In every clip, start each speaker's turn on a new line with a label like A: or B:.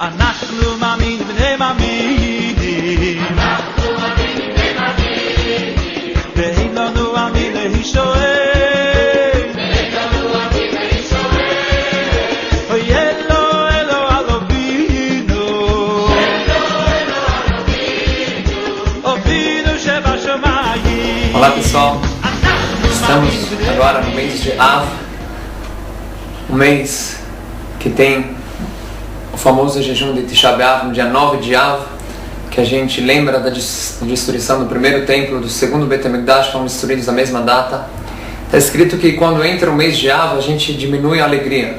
A: אנחנו מאמינים בני מאמינים, אנחנו מאמינים בני מאמינים, ואין לנו אמין להישואל, ואין לנו אמין להישואל, אוי אלו אלו אלובינו, אלו אלו אלובינו, אבינו שבשמיים.
B: Olá pessoal, estamos agora no mês de Av, um mês que tem o famoso jejum de Tisha B'Av, no dia 9 de Av, que a gente lembra da destruição do primeiro templo, do segundo Beit HaMikdash, foram destruídos na mesma data. Está escrito que quando entra o mês de Av, a gente diminui a alegria.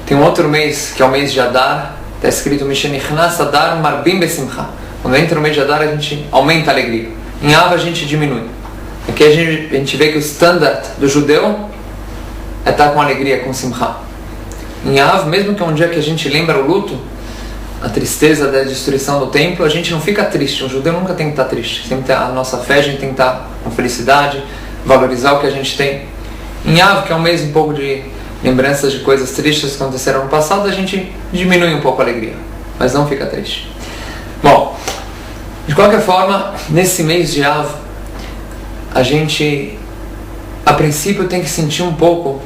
B: Tem um outro mês, que é o mês de Adar, está escrito Mishenichnas Adar Marbim Besimcha. Quando entra o mês de Adar, a gente aumenta a alegria. Em Av, a gente diminui. Aqui a gente vê que o standard do judeu é estar com alegria, com Simcha. Em Av, mesmo que é um dia que a gente lembra o luto, a tristeza da destruição do templo, a gente não fica triste. O judeu nunca tem que estar triste. Sempre tem a nossa fé, a gente tem que estar com felicidade, valorizar o que a gente tem. Em Av, que é um mês um pouco de lembranças de coisas tristes que aconteceram no passado, a gente diminui um pouco a alegria, mas não fica triste. Bom, de qualquer forma, nesse mês de Av, a gente, a princípio, tem que sentir um pouco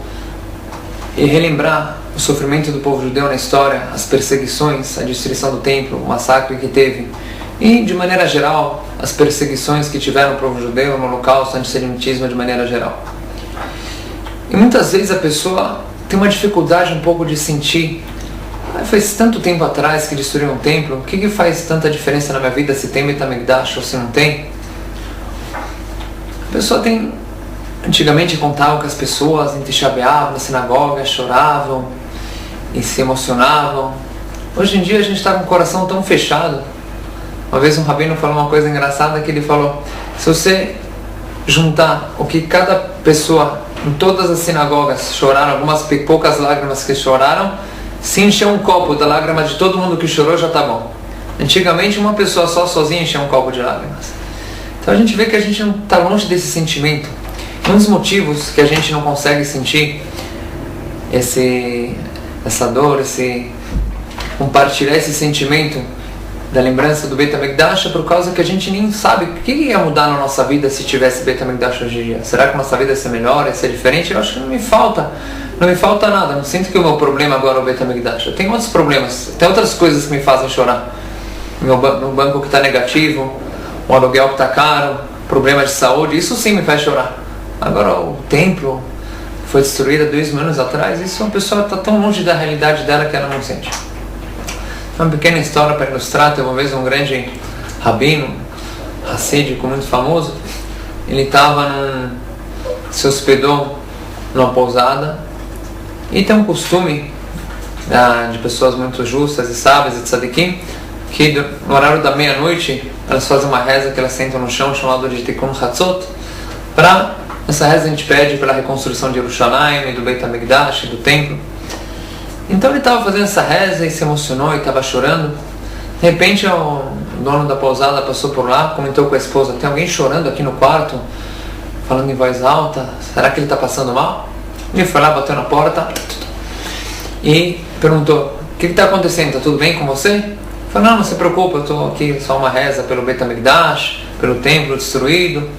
B: e relembrar o sofrimento do povo judeu na história, as perseguições, a destruição do templo, o massacre que teve e, de maneira geral, as perseguições que tiveram o povo judeu no holocausto, antissemitismo de maneira geral. E muitas vezes a pessoa tem uma dificuldade um pouco de sentir, faz tanto tempo atrás que destruíram o templo, o que faz tanta diferença na minha vida se tem Beit HaMikdash ou se não tem? A pessoa tem, antigamente contavam que as pessoas em Tisha B'Av, na sinagoga, choravam e se emocionavam. Hoje em dia a gente está com o coração tão fechado. Uma vez um rabino falou uma coisa engraçada, que ele falou: se você juntar o que cada pessoa em todas as sinagogas choraram, algumas poucas lágrimas que choraram, se encher um copo da lágrima de todo mundo que chorou, já está bom. Antigamente uma pessoa só sozinha enchia um copo de lágrimas. Então a gente vê que a gente não está longe desse sentimento. Um dos motivos que a gente não consegue sentir essa dor, compartilhar esse sentimento da lembrança do Beit HaMikdash é por causa que a gente nem sabe o que ia mudar na nossa vida se tivesse Beit HaMikdash hoje em dia. Será que a nossa vida ia ser melhor, ia ser diferente? Eu acho que não me falta nada. Não sinto que o meu problema agora é o Beit HaMikdash. Eu tenho outros problemas, tem outras coisas que me fazem chorar. Meu banco que está negativo, o aluguel que está caro, problema de saúde, isso sim me faz chorar. Agora o templo foi destruído há 2 anos atrás, isso a pessoa está tão longe da realidade dela que ela não sente. Uma pequena história para ilustrar. Tem uma vez um grande rabino, hassídico, muito famoso. Ele se hospedou numa pousada e tem um costume de pessoas muito justas e sábias e tzadikim, que no horário da meia-noite elas fazem uma reza que elas sentam no chão, chamada de Tikkun Hatzot. Nessa reza a gente pede pela reconstrução de Yerushalayim, do Beit HaMikdash, do templo. Então ele estava fazendo essa reza e se emocionou e estava chorando. De repente o dono da pousada passou por lá, comentou com a esposa: tem alguém chorando aqui no quarto, falando em voz alta, será que ele está passando mal? Ele foi lá, bateu na porta e perguntou: o que está acontecendo? Está tudo bem com você? Ele falou: não se preocupe, eu estou aqui só uma reza pelo Beit HaMikdash, pelo templo destruído.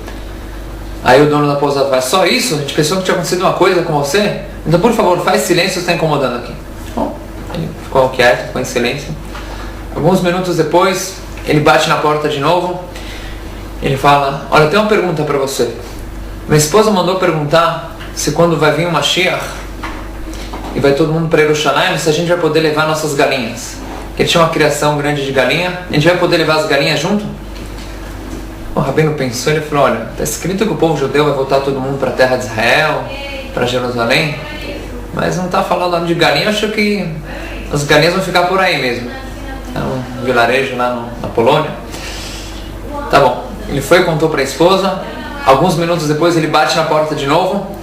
B: Aí o dono da pousada fala: só isso? A gente pensou que tinha acontecido uma coisa com você? Então por favor, faz silêncio, você está incomodando aqui. Bom, ele ficou quieto, ficou em silêncio. Alguns minutos depois, ele bate na porta de novo. Ele fala: olha, eu tenho uma pergunta para você. Minha esposa mandou perguntar se quando vai vir o Mashiach e vai todo mundo para Yerushalayim, se a gente vai poder levar nossas galinhas. Ele tinha uma criação grande de galinha. A gente vai poder levar as galinhas junto? O rabino pensou, ele falou: olha, está escrito que o povo judeu vai voltar todo mundo para a terra de Israel, para Jerusalém, mas não está falando de galinha. Acho que as galinhas vão ficar por aí mesmo. É um vilarejo lá na Polônia. Tá bom. Ele foi e contou para a esposa. Alguns minutos depois ele bate na porta de novo.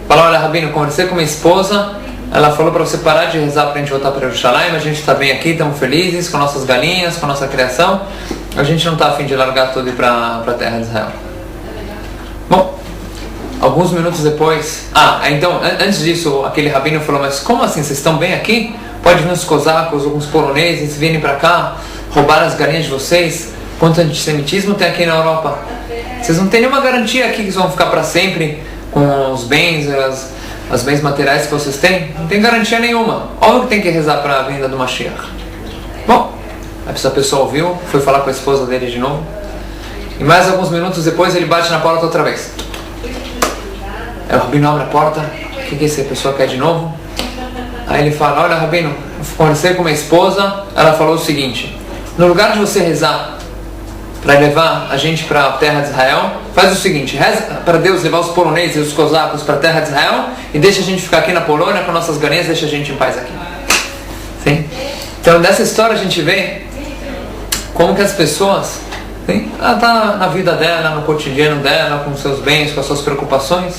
B: Fala: olha, rabino, conversei com minha esposa. Ela falou para você parar de rezar para a gente voltar para Jerusalém. A gente está bem aqui, estamos felizes com nossas galinhas, com a nossa criação. A gente não está a fim de largar tudo e ir para a terra de Israel. Bom, alguns minutos depois... então, antes disso, aquele rabino falou: mas como assim, vocês estão bem aqui? Pode vir os cosacos ou os poloneses virem para cá, roubar as galinhas de vocês. Quanto antissemitismo tem aqui na Europa? Vocês não têm nenhuma garantia aqui que vocês vão ficar para sempre com os bens, as bens materiais que vocês têm. Não tem garantia nenhuma. Óbvio que tem que rezar para a vinda do Mashiach. Bom, essa pessoa ouviu, foi falar com a esposa dele de novo. E mais alguns minutos depois ele bate na porta outra vez. Aí o Rabino abre a porta. O que essa pessoa quer de novo? Aí ele fala, olha Rabino, eu conversei com minha esposa, ela falou o seguinte: no lugar de você rezar para levar a gente para a terra de Israel, faz o seguinte, reza para Deus levar os poloneses e os cosacos para a terra de Israel e deixa a gente ficar aqui na Polônia com nossas galinhas, deixa a gente em paz aqui. Sim? Então dessa história a gente vê como que as pessoas, sim, ela está na vida dela, no cotidiano dela, com seus bens, com as suas preocupações.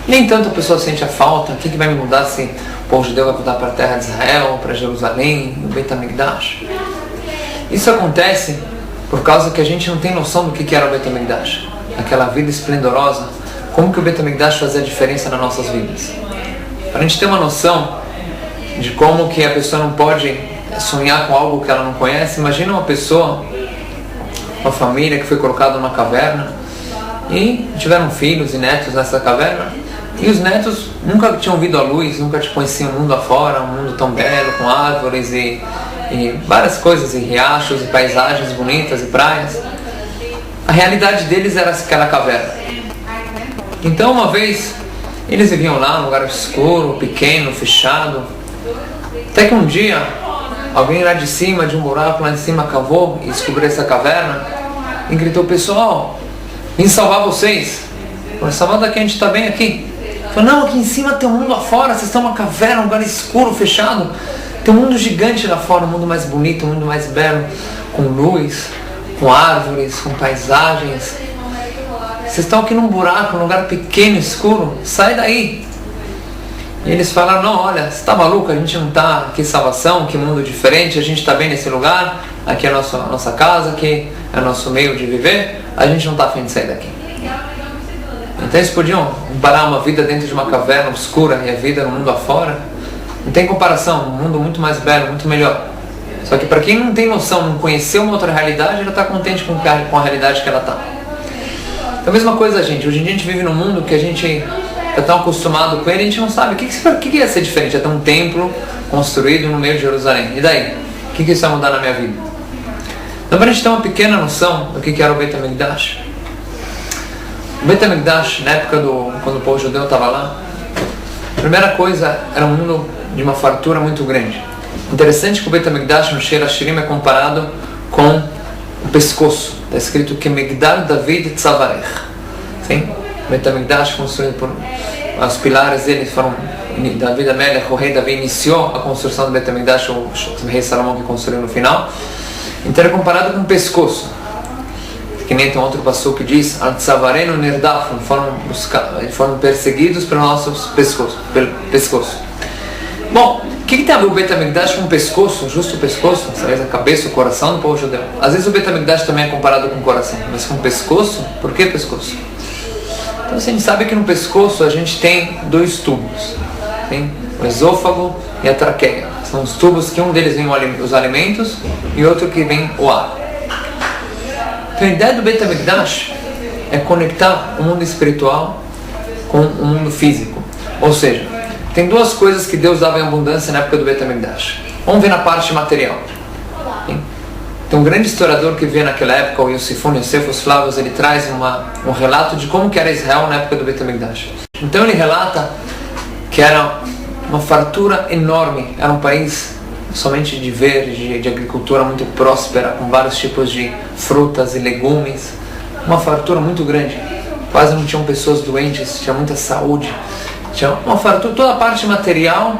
B: Nem tanto a pessoa sente a falta, o que vai me mudar se o povo judeu vai voltar para a terra de Israel, para Jerusalém, o Beit HaMikdash. Isso acontece por causa que a gente não tem noção do que era o Beit HaMikdash, aquela vida esplendorosa, como que o Beit HaMikdash fazia a diferença nas nossas vidas. Para a gente ter uma noção de como que a pessoa não pode sonhar com algo que ela não conhece, imagina uma pessoa, uma família que foi colocada numa caverna e tiveram filhos e netos nessa caverna, e os netos nunca tinham visto a luz, nunca conheciam o mundo afora, um mundo tão belo, com árvores e várias coisas, e riachos, e paisagens bonitas, e praias. A realidade deles era aquela caverna. Então uma vez, eles viviam lá num lugar escuro, pequeno, fechado, até que um dia, alguém lá de cima, de um buraco lá de cima, cavou e descobriu essa caverna, e gritou, pessoal, vim salvar vocês. Salvar daqui, a gente está bem aqui. Falou, não, aqui em cima tem um mundo afora, vocês estão numa caverna, um lugar escuro, fechado. Tem um mundo gigante lá fora, um mundo mais bonito, um mundo mais belo, com luz, com árvores, com paisagens. Vocês estão aqui num buraco, num lugar pequeno, escuro, sai daí. E eles falaram, não, olha, você está maluco, a gente não está aqui em salvação, que mundo diferente, a gente está bem nesse lugar, aqui é a nossa casa, aqui é o nosso meio de viver, a gente não está afim de sair daqui. Então eles podiam comparar uma vida dentro de uma caverna obscura e a vida no mundo afora. Não tem comparação, um mundo muito mais belo, muito melhor. Só que para quem não tem noção, não conheceu uma outra realidade, ela está contente com a realidade que ela está. Então a mesma coisa, gente, hoje em dia a gente vive num mundo que a gente está tão acostumado com ele, a gente não sabe o que ia ser diferente. É ter um templo construído no meio de Jerusalém. E daí? O que isso vai mudar na minha vida? Então para a gente ter uma pequena noção do que era o Beit HaMikdash. O Beit HaMikdash, na época quando o povo judeu estava lá, a primeira coisa era um mundo de uma fartura muito grande. Interessante que o Beit HaMikdash no Shir HaShirim é comparado com o pescoço. Está escrito que Migdal David Tzavarech. Sim? O Beit HaMikdash construído por... Os pilares dele foram... David Amelech, o rei Davi, iniciou a construção do Beit HaMikdash, o rei Salomão que construiu no final. Então é comparado com o pescoço. Que nem tem outro passuco que diz Al-Tzavarenu Nirdafun, foram perseguidos pelo nosso pescoço. Bom, o que tem a ver o Beit HaMikdash com o pescoço, justo o pescoço, a cabeça, o coração do povo judeu? Às vezes o Beit HaMikdash também é comparado com o coração, mas com o pescoço, por que pescoço? Então a gente sabe que no pescoço a gente tem dois tubos, tem o esôfago e a traqueia. São os tubos que um deles vem os alimentos e outro que vem o ar. Então a ideia do Beit HaMikdash é conectar o mundo espiritual com o mundo físico. Ou seja, tem duas coisas que Deus dava em abundância na época do Beit HaMikdash. Vamos ver na parte material. Tem um grande historiador que vê naquela época, o Yosefos Flavius, ele traz um relato de como que era Israel na época do Beit HaMikdash. Então ele relata que era uma fartura enorme, era um país somente de verde, de agricultura muito próspera, com vários tipos de frutas e legumes, uma fartura muito grande, quase não tinham pessoas doentes, tinha muita saúde, tinha uma fartura, toda a parte material,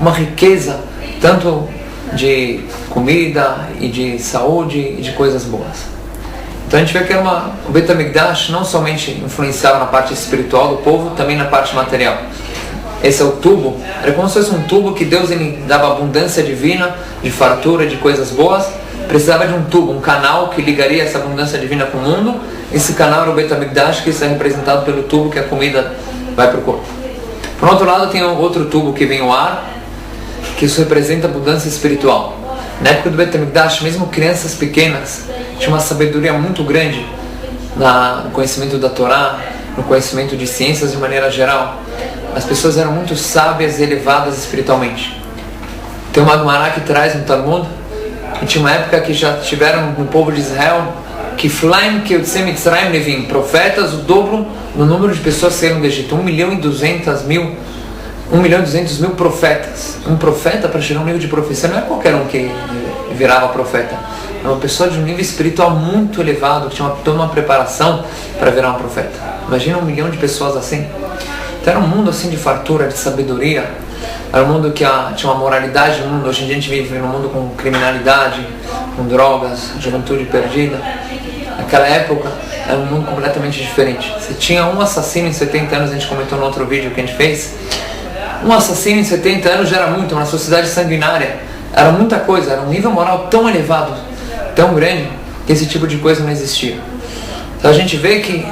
B: uma riqueza, tanto de comida e de saúde e de coisas boas. Então a gente vê que o Beit HaMikdash não somente influenciava na parte espiritual do povo, também na parte material. Esse é o tubo, era como se fosse um tubo que Deus ele dava abundância divina, de fartura, de coisas boas. Precisava de um tubo, um canal que ligaria essa abundância divina com o mundo. Esse canal era o Beit HaMikdash, que isso é representado pelo tubo que a comida vai para o corpo. Por outro lado tem outro tubo que vem o ar, que isso representa abundância espiritual. Na época do Beit HaMikdash, mesmo crianças pequenas tinham uma sabedoria muito grande no conhecimento da Torá, no conhecimento de ciências de maneira geral. As pessoas eram muito sábias e elevadas espiritualmente. Tem uma Gemara que traz no Talmud, e tinha uma época que já tiveram no povo de Israel Kiflaim Keutzei Mitzrayim Levim, profetas, o dobro no número de pessoas que saíram do Egito, 1.200.000 profetas. Um profeta, para chegar a um nível de profecia, não é qualquer um que virava profeta. É uma pessoa de um nível espiritual muito elevado, que tinha toda uma preparação para virar um profeta. Imagina 1 milhão de pessoas assim. Então era um mundo assim de fartura, de sabedoria. Era um mundo que tinha uma moralidade no mundo. Hoje em dia a gente vive num mundo com criminalidade, com drogas, juventude perdida. Naquela época era um mundo completamente diferente. Se tinha um assassino em 70 anos, a gente comentou no outro vídeo que a gente fez, um assassino em 70 anos já era muito, uma sociedade sanguinária, era muita coisa, era um nível moral tão elevado, tão grande, que esse tipo de coisa não existia. Então a gente vê que,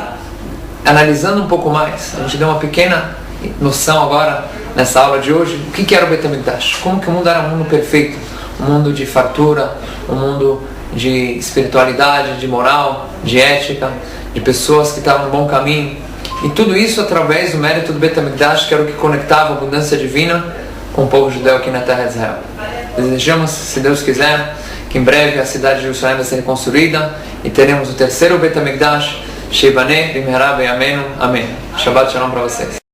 B: analisando um pouco mais, a gente deu uma pequena noção agora, nessa aula de hoje, o que era o Beit HaMikdash, como que o mundo era um mundo perfeito, um mundo de fartura, um mundo de espiritualidade, de moral, de ética, de pessoas que estavam no bom caminho. E tudo isso através do mérito do Beit HaMikdash, que era o que conectava a abundância divina com o povo judeu aqui na terra de Israel. Desejamos, se Deus quiser, que em breve a cidade de Jerusalém vai ser reconstruída e teremos o terceiro Beit HaMikdash, Sheibaneh Bimherá B'Yameinu. Amém. Shabbat Shalom para vocês.